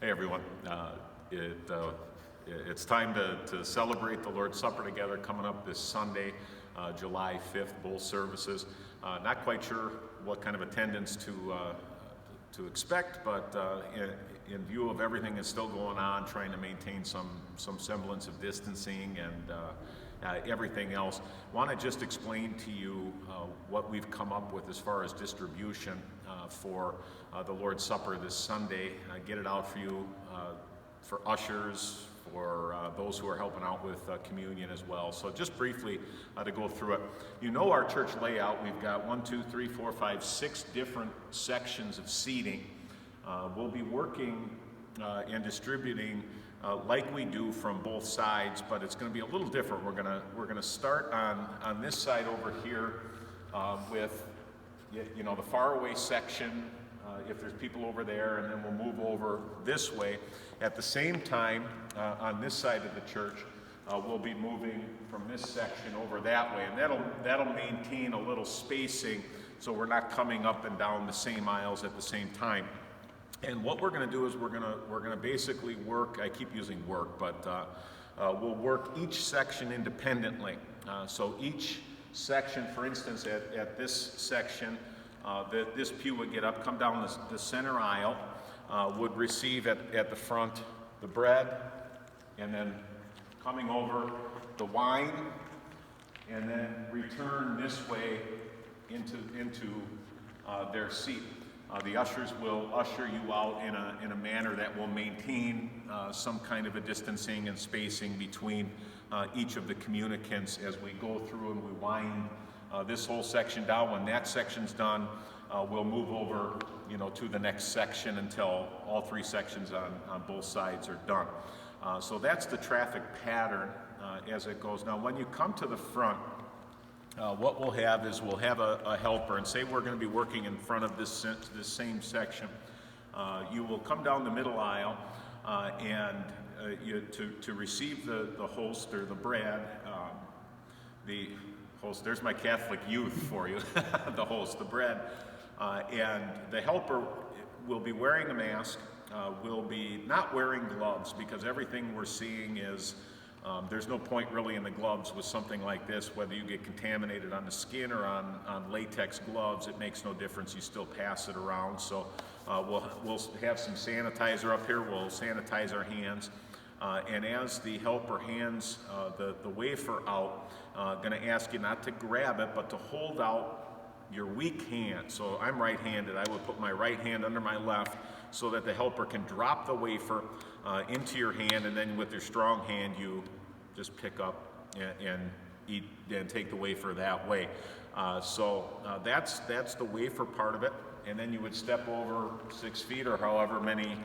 Hey everyone, it's time to celebrate the Lord's Supper together coming up this Sunday, July 5th, both services. Not quite sure what kind of attendance to expect, but in view of everything that's still going on, trying to maintain some semblance of distancing and everything else, want to just explain to you what we've come up with as far as distribution for the Lord's Supper this Sunday. Get it out for you, for ushers, for those who are helping out with communion as well. So just briefly to go through it. You know our church layout. We've got 6 different sections of seating. We'll be working and distributing like we do from both sides, but it's going to be a little different. We're gonna start on this side over here with the faraway section. If there's people over there, and then we'll move over this way. At the same time, on this side of the church, we'll be moving from this section over that way, and that'll maintain a little spacing, so we're not coming up and down the same aisles at the same time. And what we're going to do is we're going to basically work. I keep using work, but we'll work each section independently. So each section, for instance, at this section. This pew would get up, come down the center aisle, would receive at the front the bread, and then coming over the wine, and then return this way into their seat. The ushers will usher you out in a manner that will maintain some kind of a distancing and spacing between each of the communicants as we go through and we wind this whole section down. When that section's done, we'll move over, to the next section until all 3 sections on both sides are done. So that's the traffic pattern as it goes. Now, when you come to the front, what we'll have is we'll have a helper, and say we're going to be working in front of this same section. You will come down the middle aisle and to receive the host or the bread. The host, there's my Catholic youth for you, the host, the bread. And the helper will be wearing a mask, will be not wearing gloves, because everything we're seeing is there's no point really in the gloves with something like this. Whether you get contaminated on the skin or on latex gloves, it makes no difference. You still pass it around. So we'll have some sanitizer up here. We'll sanitize our hands. And as the helper hands the wafer out, going to ask you not to grab it, but to hold out your weak hand. So I'm right-handed. I would put my right hand under my left so that the helper can drop the wafer into your hand, and then with your strong hand you just pick up and eat and take the wafer that way. So that's the wafer part of it, and then you would step over 6 feet or however many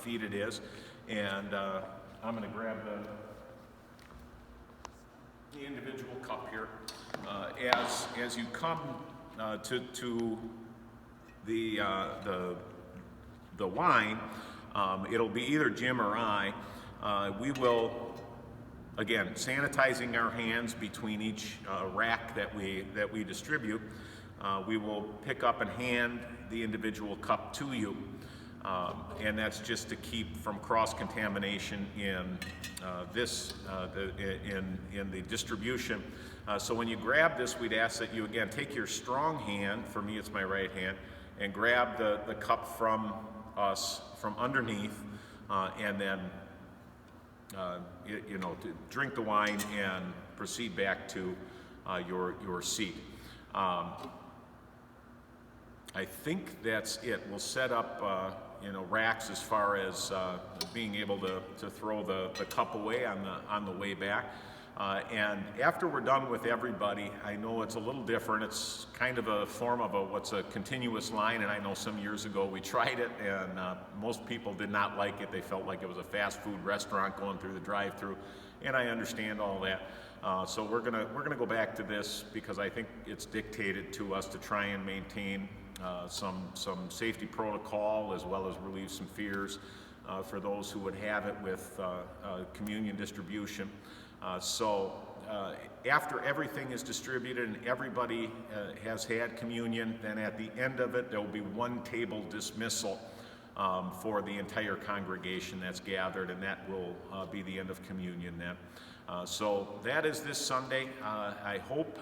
feet it is, and I'm going to grab the individual cup here. As you come to the wine, it'll be either Jim or I. We will, again, sanitizing our hands between each rack that we distribute. We will pick up and hand the individual cup to you. And that's just to keep from cross-contamination in in the distribution. So when you grab this, we'd ask that you, again, take your strong hand, for me it's my right hand, and grab the cup from us, from underneath, and then, to drink the wine and proceed back to your seat. I think that's it. We'll set up racks as far as being able to throw the cup away on the way back. And after we're done with everybody, I know it's a little different. It's kind of a form of what's a continuous line, and I know some years ago we tried it, and most people did not like it. They felt like it was a fast food restaurant going through the drive-through, and I understand all that. So we're gonna go back to this because I think it's dictated to us to try and maintain some safety protocol, as well as relieve some fears for those who would have it with communion distribution. So after everything is distributed and everybody has had communion, then at the end of it there will be one table dismissal for the entire congregation that's gathered, and that will be the end of communion then. So that is this Sunday. I hope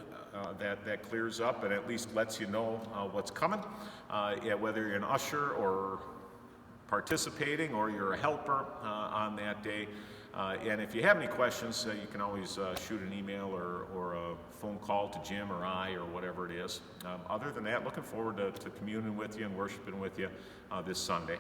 that clears up and at least lets you know what's coming. Yeah, whether you're an usher or participating or you're a helper on that day. And if you have any questions, you can always shoot an email or a phone call to Jim or I or whatever it is. Other than that, looking forward to communing with you and worshiping with you this Sunday.